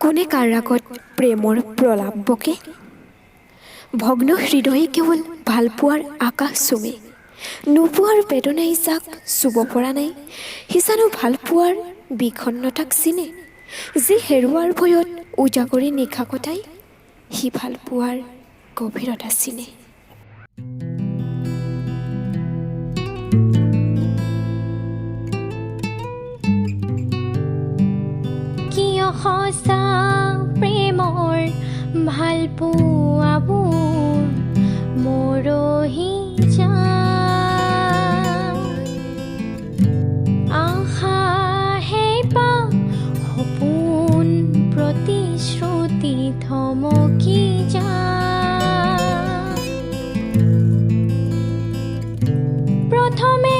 কোনে কাৰ আগত প্ৰেমৰ প্ৰলাপ বকে? ভগ্ন হৃদয়ে কেৱল ভালপোৱাৰ আকাশ চুমে, নোপোৱাৰ বেদনাই যাক চুব পৰা নাই, সি জানো ভালপোৱাৰ বিষণ্ণতাক চিনে। যি হেৰুৱাৰ ভয়ত উজাগৰি নিশা কটাই, সি ভালপোৱাৰ গভীৰতা চিনে। কিয় সঁচা প্ৰেমৰ ভালপোৱাবোৰ মৰহি যায়, আশা হেঁপা সপোন প্ৰতিশ্ৰুতি থমকি যায়। প্ৰথমে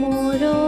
মৰহি